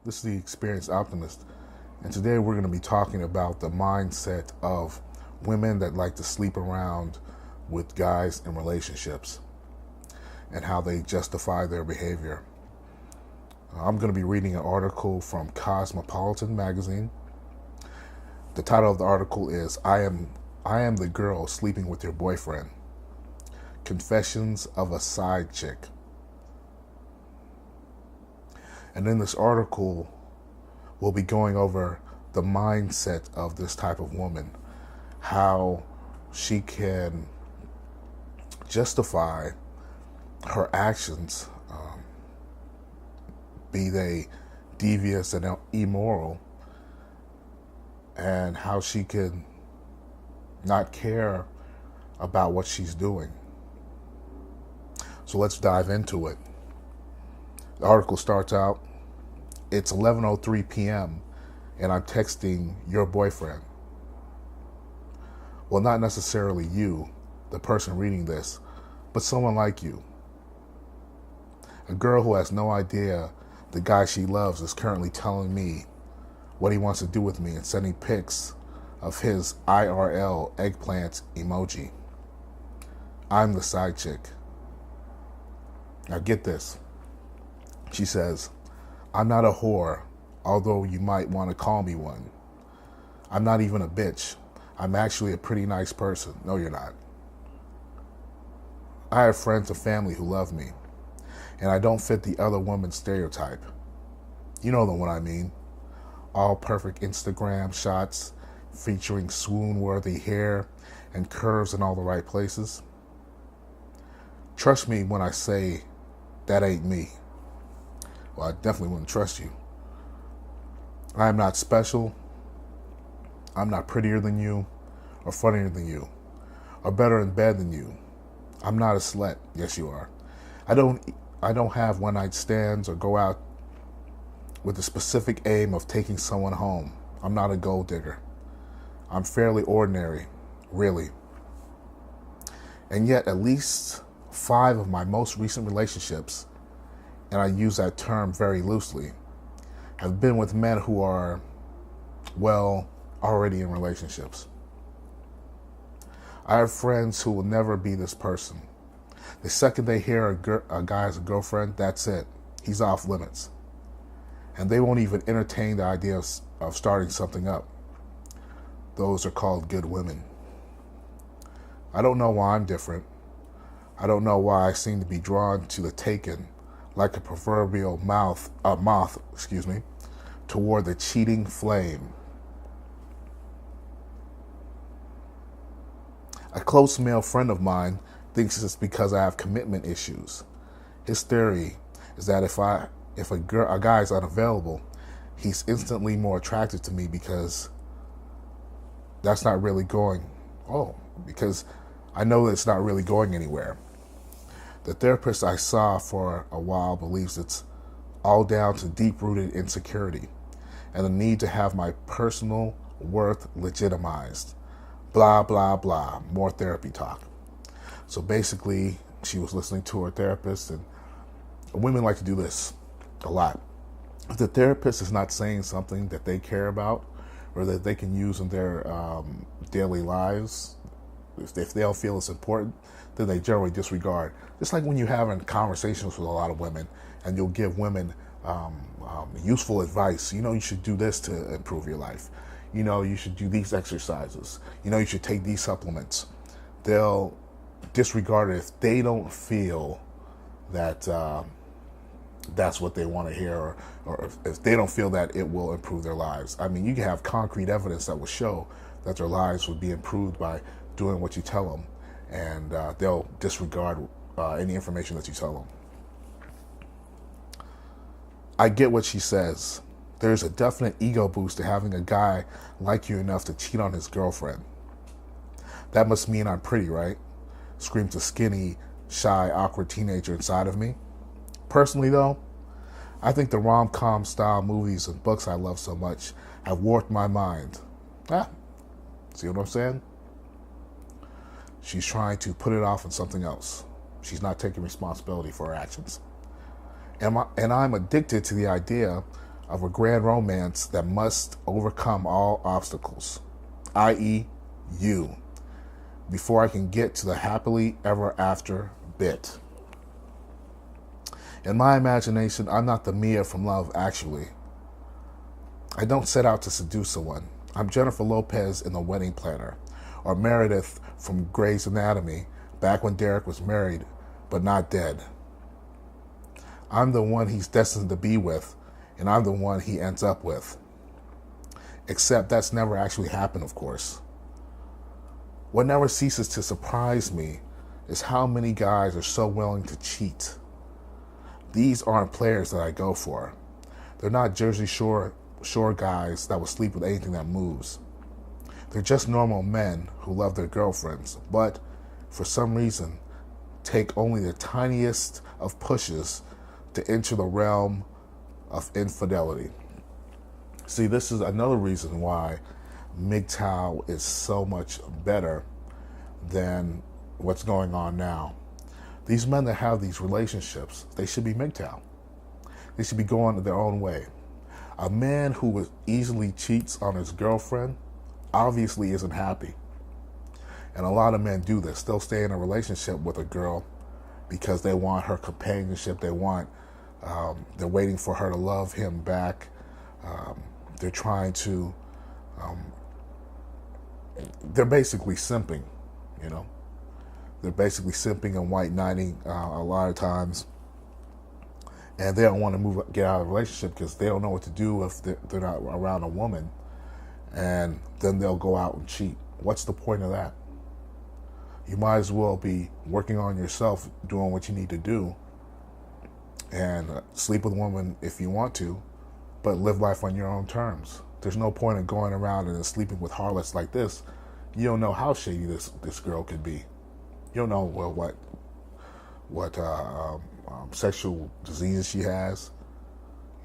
This is the Experienced Optimist, and today we're going to be talking about the mindset of women that like to sleep around with guys in relationships and how they justify their behavior. I'm going to be reading an article from Cosmopolitan magazine. The title of the article is I am the girl sleeping with your boyfriend. Confessions of a Side Chick. And in this article, we'll be going over the mindset of this type of woman, how she can justify her actions, be they devious and immoral, and how she can not care about what she's doing. So let's dive into it. The article starts out, it's 11:03 p.m. and I'm texting your boyfriend. Well, not necessarily you, the person reading this, but someone like you. A girl who has no idea the guy she loves is currently telling me what he wants to do with me and sending pics of his IRL eggplant emoji. I'm the side chick. Now get this. She says, I'm not a whore, although you might want to call me one. I'm not even a bitch. I'm actually a pretty nice person. No, you're not. I have friends and family who love me, and I don't fit the other woman's stereotype. You know the one I mean. All perfect Instagram shots featuring swoon-worthy hair and curves in all the right places. Trust me when I say that ain't me. Well, I definitely wouldn't trust you. I am not special. I'm not prettier than you, or funnier than you, or better in bed than you. I'm not a slut. Yes, you are. I don't have one-night stands or go out with the specific aim of taking someone home. I'm not a gold digger. I'm fairly ordinary, really. And yet, at least 5 of my most recent relationships, and I use that term very loosely, have been with men who are, well, already in relationships. I have friends who will never be this person. The second they hear a guy has a girlfriend, that's it. He's off limits. And they won't even entertain the idea of starting something up. Those are called good women. I don't know why I'm different. I don't know why I seem to be drawn to the taken like a proverbial moth, toward the cheating flame. A close male friend of mine thinks it's because I have commitment issues. His theory is that if a guy is unavailable, he's instantly more attracted to me because that's not really because I know that it's not really going anywhere. The therapist I saw for a while believes it's all down to deep-rooted insecurity and the need to have my personal worth legitimized. Blah, blah, blah. More therapy talk. So basically, she was listening to her therapist, and women like to do this a lot. If the therapist is not saying something that they care about or that they can use in their daily lives, if they don't feel it's important, then they generally disregard. Just like when you're having conversations with a lot of women and you'll give women useful advice. You know, you should do this to improve your life. You know, you should do these exercises. You know, you should take these supplements. They'll disregard it if they don't feel that that's what they want to hear, or if they don't feel that it will improve their lives. I mean, you can have concrete evidence that will show that their lives would be improved by doing what you tell them, and they'll disregard any information that you tell them. I get what she says. There's a definite ego boost to having a guy like you enough to cheat on his girlfriend. That must mean I'm pretty, right? Screams a skinny, shy, awkward teenager inside of me. Personally, though, I think the rom-com style movies and books I love so much have warped my mind. See what I'm saying? She's trying to put it off on something else. She's not taking responsibility for her actions. And I'm addicted to the idea of a grand romance that must overcome all obstacles, i.e., you, before I can get to the happily ever after bit. In my imagination, I'm not the Mia from Love Actually. I don't set out to seduce someone. I'm Jennifer Lopez in The Wedding Planner, or Meredith from Grey's Anatomy, back when Derek was married, but not dead. I'm the one he's destined to be with, and I'm the one he ends up with. Except that's never actually happened, of course. What never ceases to surprise me is how many guys are so willing to cheat. These aren't players that I go for. They're not Jersey Shore guys that will sleep with anything that moves. They're just normal men who love their girlfriends, but for some reason take only the tiniest of pushes to enter the realm of infidelity. See, this is another reason why MGTOW is so much better than what's going on now. These men that have these relationships, they should be MGTOW. They should be going their own way. A man who easily cheats on his girlfriend obviously isn't happy. And a lot of men do this. They'll stay in a relationship with a girl because they want her companionship. They're waiting for her to love him back. They're trying to, they're basically simping, you know. They're basically simping and white knighting a lot of times. And they don't want to get out of the relationship because they don't know what to do if they're not around a woman. And then they'll go out and cheat. What's the point of that? You might as well be working on yourself, doing what you need to do, and sleep with a woman if you want to, but live life on your own terms. There's no point in going around and sleeping with harlots like this. You don't know how shady this girl could be. You don't know what sexual diseases she has,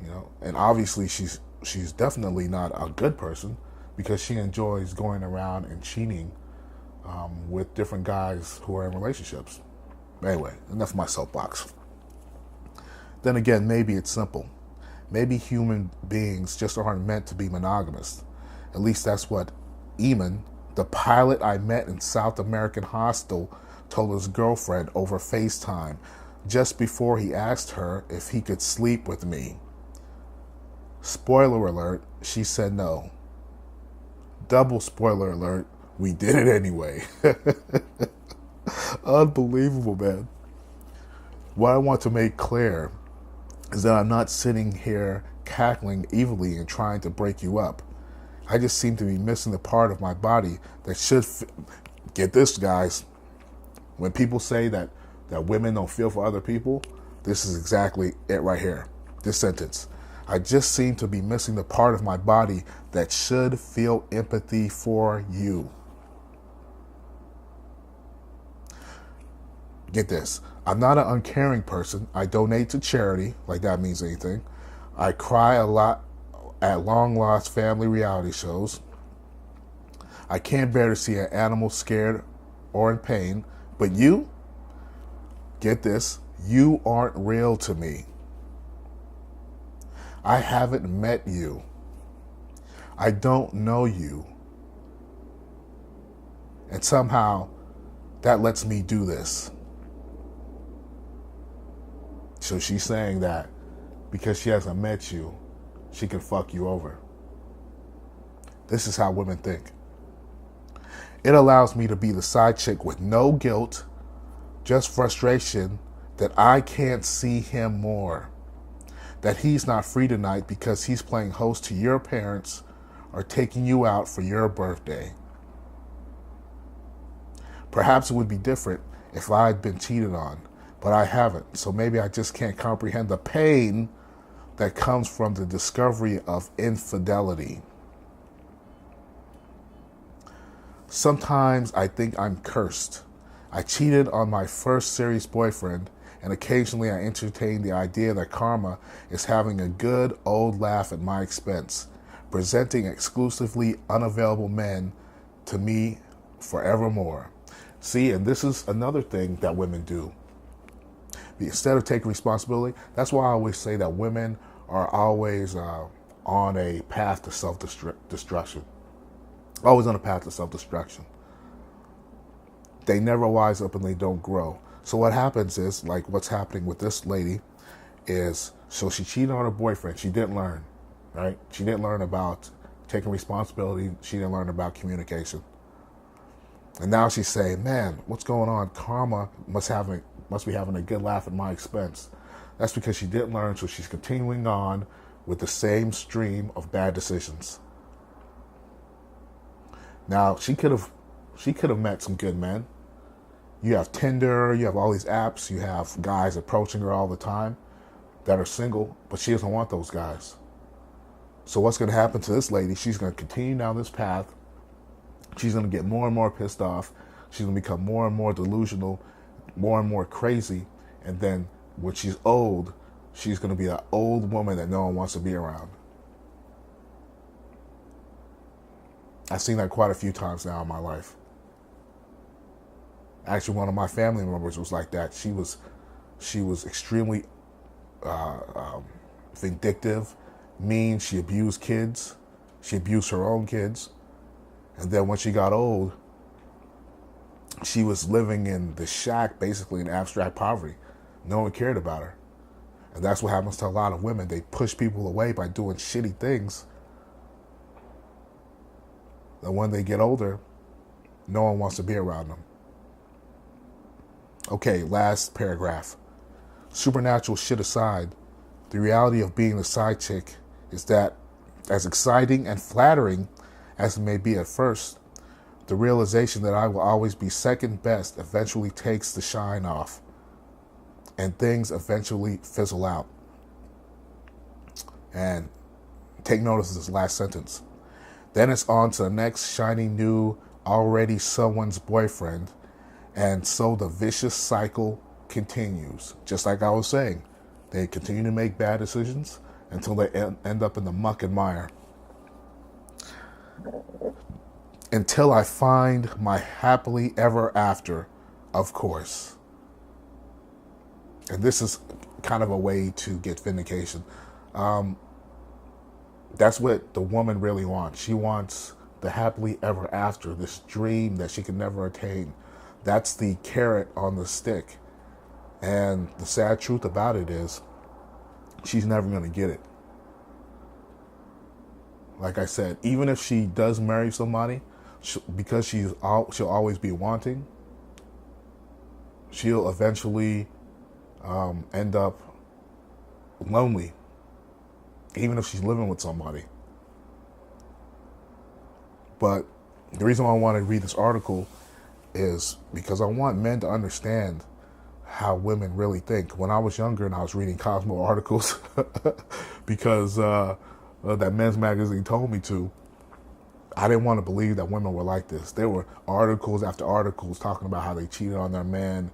you know. And obviously she's definitely not a good person because she enjoys going around and cheating with different guys who are in relationships. Anyway, enough of my soapbox. Then again, maybe it's simple. Maybe human beings just aren't meant to be monogamous. At least that's what Eamon, the pilot I met in South American hostel, told his girlfriend over FaceTime just before he asked her if he could sleep with me. Spoiler alert, she said no. Double spoiler alert, we did it anyway. Unbelievable, man. What I want to make clear is that I'm not sitting here cackling evilly and trying to break you up. I just seem to be missing the part of my body that should get this, guys. When people say that women don't feel for other people, this is exactly it right here. This sentence. I just seem to be missing the part of my body that should feel empathy for you. Get this. I'm not an uncaring person. I donate to charity, like that means anything. I cry a lot at long-lost family reality shows. I can't bear to see an animal scared or in pain. But you, get this, you aren't real to me. I haven't met you. I don't know you. And somehow that lets me do this. So she's saying that because she hasn't met you, she can fuck you over. This is how women think. It allows me to be the side chick with no guilt, just frustration that I can't see him more. That he's not free tonight because he's playing host to your parents or taking you out for your birthday. Perhaps it would be different if I had been cheated on, but I haven't. So maybe I just can't comprehend the pain that comes from the discovery of infidelity. Sometimes I think I'm cursed. I cheated on my first serious boyfriend, and occasionally I entertain the idea that karma is having a good old laugh at my expense, presenting exclusively unavailable men to me forevermore. See, and this is another thing that women do. Instead of taking responsibility, that's why I always say that women are always on a path to self-destruction. Always on a path to self-destruction. They never wise up and they don't grow. So what happens is, like what's happening with this lady is, so she cheated on her boyfriend. She didn't learn, right? She didn't learn about taking responsibility. She didn't learn about communication. And now she's saying, man, what's going on? Karma must be having a good laugh at my expense. That's because she didn't learn, so she's continuing on with the same stream of bad decisions. Now, she could have met some good men. You have Tinder, you have all these apps, you have guys approaching her all the time that are single, but she doesn't want those guys. So what's going to happen to this lady? She's going to continue down this path. She's going to get more and more pissed off. She's going to become more and more delusional, more and more crazy. And then when she's old, she's going to be that old woman that no one wants to be around. I've seen that quite a few times now in my life. Actually, one of my family members was like that. She was extremely vindictive, mean. She abused kids. She abused her own kids. And then when she got old, she was living in the shack, basically in abstract poverty. No one cared about her. And that's what happens to a lot of women. They push people away by doing shitty things. And when they get older, no one wants to be around them. Okay, last paragraph. Supernatural shit aside, the reality of being the side chick is that, as exciting and flattering as it may be at first, the realization that I will always be second best eventually takes the shine off, and things eventually fizzle out. And take notice of this last sentence. Then it's on to the next shiny new, already someone's boyfriend, and so the vicious cycle continues. Just like I was saying, they continue to make bad decisions until they end up in the muck and mire. Until I find my happily ever after, of course. And this is kind of a way to get vindication. That's what the woman really wants. She wants the happily ever after, this dream that she can never attain. That's the carrot on the stick. And the sad truth about it is, she's never going to get it. Like I said, even if she does marry somebody, because she'll always be wanting, she'll eventually end up lonely, even if she's living with somebody. But the reason why I want to read this article is because I want men to understand how women really think. When I was younger and I was reading Cosmo articles because that men's magazine told me to, I didn't want to believe that women were like this. There were articles after articles talking about how they cheated on their men,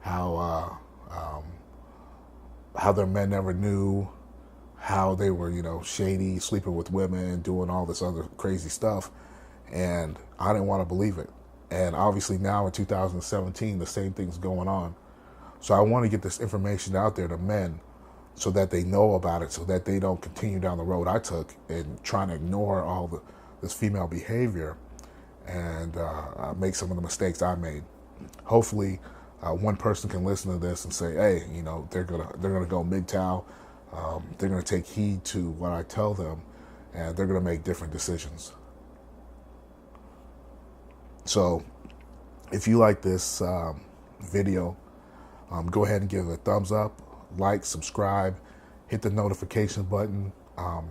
how their men never knew, how they were, shady, sleeping with women, doing all this other crazy stuff. And I didn't want to believe it. And obviously now in 2017, the same thing's going on. So I want to get this information out there to men so that they know about it, so that they don't continue down the road I took and trying to ignore all this female behavior and make some of the mistakes I made. Hopefully, one person can listen to this and say, hey, they're gonna go MGTOW. They're gonna take heed to what I tell them, and they're gonna make different decisions. So, if you like this video, go ahead and give it a thumbs up, like, subscribe, hit the notification button,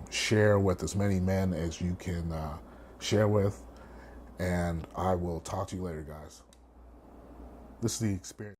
share with as many men as you can share with, and I will talk to you later, guys. This is the experience.